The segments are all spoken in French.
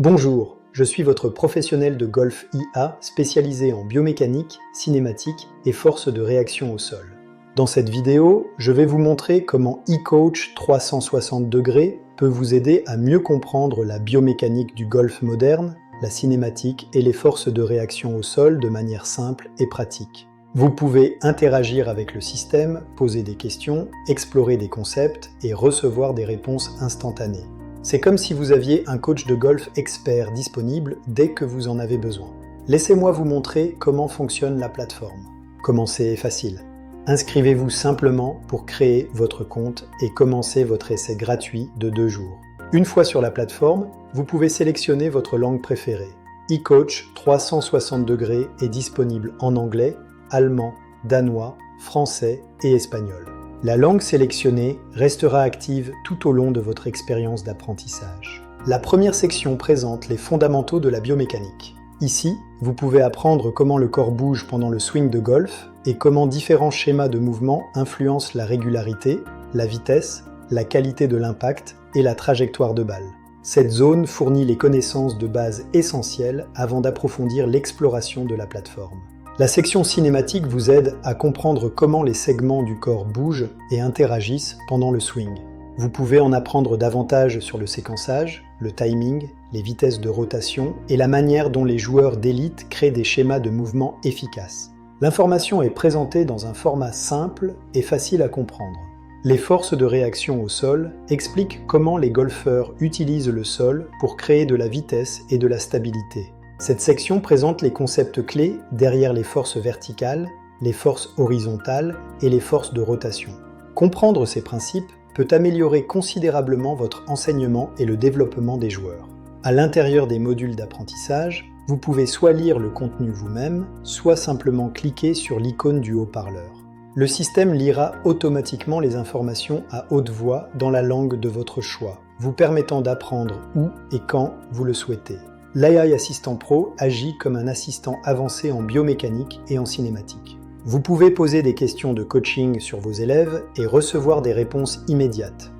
Bonjour, je suis votre professionnel de golf IA spécialisé en biomécanique, cinématique et force de réaction au sol. Dans cette vidéo, je vais vous montrer comment eCoach 360 degrés peut vous aider à mieux comprendre la biomécanique du golf moderne, la cinématique et les forces de réaction au sol de manière simple et pratique. Vous pouvez interagir avec le système, poser des questions, explorer des concepts et recevoir des réponses instantanées. C'est comme si vous aviez un coach de golf expert disponible dès que vous en avez besoin. Laissez-moi vous montrer comment fonctionne la plateforme. Commencer est facile. Inscrivez-vous simplement pour créer votre compte et commencer votre essai gratuit de 2 jours. Une fois sur la plateforme, vous pouvez sélectionner votre langue préférée. eCoach 360 degrés est disponible en anglais, allemand, danois, français et espagnol. La langue sélectionnée restera active tout au long de votre expérience d'apprentissage. La première section présente les fondamentaux de la biomécanique. Ici, vous pouvez apprendre comment le corps bouge pendant le swing de golf et comment différents schémas de mouvement influencent la régularité, la vitesse, la qualité de l'impact et la trajectoire de balle. Cette zone fournit les connaissances de base essentielles avant d'approfondir l'exploration de la plateforme. La section cinématique vous aide à comprendre comment les segments du corps bougent et interagissent pendant le swing. Vous pouvez en apprendre davantage sur le séquençage, le timing, les vitesses de rotation et la manière dont les joueurs d'élite créent des schémas de mouvement efficaces. L'information est présentée dans un format simple et facile à comprendre. Les forces de réaction au sol expliquent comment les golfeurs utilisent le sol pour créer de la vitesse et de la stabilité. Cette section présente les concepts clés derrière les forces verticales, les forces horizontales et les forces de rotation. Comprendre ces principes peut améliorer considérablement votre enseignement et le développement des joueurs. À l'intérieur des modules d'apprentissage, vous pouvez soit lire le contenu vous-même, soit simplement cliquer sur l'icône du haut-parleur. Le système lira automatiquement les informations à haute voix dans la langue de votre choix, vous permettant d'apprendre où et quand vous le souhaitez. L'AI Assistant Pro agit comme un assistant avancé en biomécanique et en cinématique. Vous pouvez poser des questions de coaching sur vos élèves et recevoir des réponses immédiates.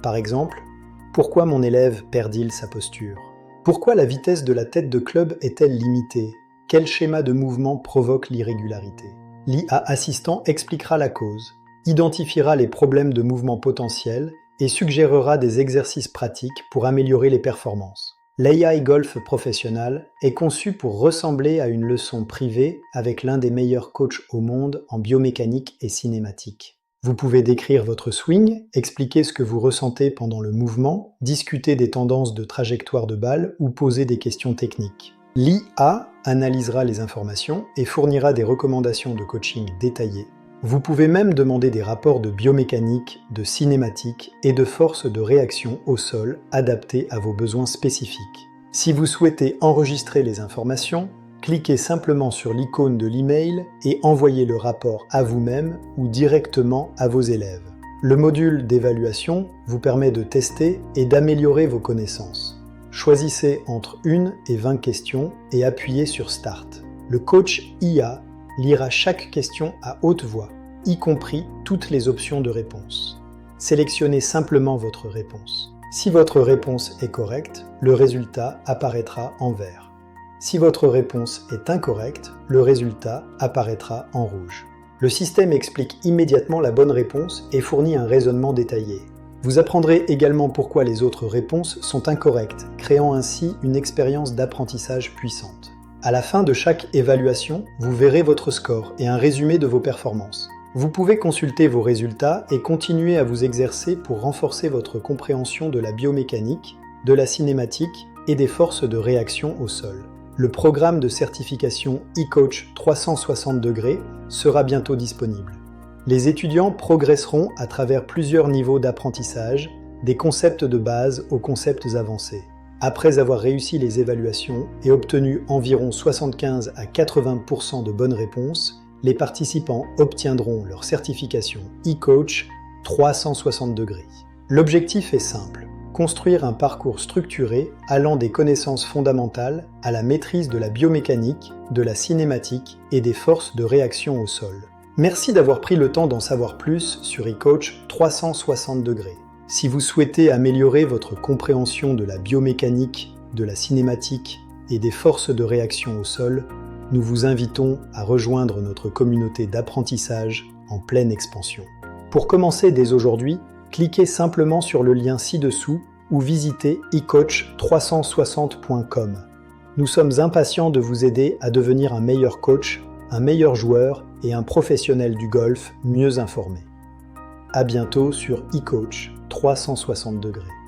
Par exemple, pourquoi mon élève perd-il sa posture? Pourquoi la vitesse de la tête de club est-elle limitée? Quel schéma de mouvement provoque l'irrégularité? L'IA Assistant expliquera la cause, identifiera les problèmes de mouvement potentiels et suggérera des exercices pratiques pour améliorer les performances. L'AI Golf Professional est conçu pour ressembler à une leçon privée avec l'un des meilleurs coachs au monde en biomécanique et cinématique. Vous pouvez décrire votre swing, expliquer ce que vous ressentez pendant le mouvement, discuter des tendances de trajectoire de balle ou poser des questions techniques. L'IA analysera les informations et fournira des recommandations de coaching détaillées. Vous pouvez même demander des rapports de biomécanique, de cinématique et de force de réaction au sol adaptés à vos besoins spécifiques. Si vous souhaitez enregistrer les informations, cliquez simplement sur l'icône de l'email et envoyez le rapport à vous-même ou directement à vos élèves. Le module d'évaluation vous permet de tester et d'améliorer vos connaissances. Choisissez entre 1 et 20 questions et appuyez sur Start. Le coach IA lira chaque question à haute voix, y compris toutes les options de réponse. Sélectionnez simplement votre réponse. Si votre réponse est correcte, le résultat apparaîtra en vert. Si votre réponse est incorrecte, le résultat apparaîtra en rouge. Le système explique immédiatement la bonne réponse et fournit un raisonnement détaillé. Vous apprendrez également pourquoi les autres réponses sont incorrectes, créant ainsi une expérience d'apprentissage puissante. À la fin de chaque évaluation, vous verrez votre score et un résumé de vos performances. Vous pouvez consulter vos résultats et continuer à vous exercer pour renforcer votre compréhension de la biomécanique, de la cinématique et des forces de réaction au sol. Le programme de certification eCoach 360 degrés sera bientôt disponible. Les étudiants progresseront à travers plusieurs niveaux d'apprentissage, des concepts de base aux concepts avancés. Après avoir réussi les évaluations et obtenu environ 75 à 80% de bonnes réponses, les participants obtiendront leur certification eCoach 360 degrés. L'objectif est simple, construire un parcours structuré allant des connaissances fondamentales à la maîtrise de la biomécanique, de la cinématique et des forces de réaction au sol. Merci d'avoir pris le temps d'en savoir plus sur eCoach 360 degrés. Si vous souhaitez améliorer votre compréhension de la biomécanique, de la cinématique et des forces de réaction au sol, nous vous invitons à rejoindre notre communauté d'apprentissage en pleine expansion. Pour commencer dès aujourd'hui, cliquez simplement sur le lien ci-dessous ou visitez ecoach360.com. Nous sommes impatients de vous aider à devenir un meilleur coach, un meilleur joueur et un professionnel du golf mieux informé. À bientôt sur eCoach 360°.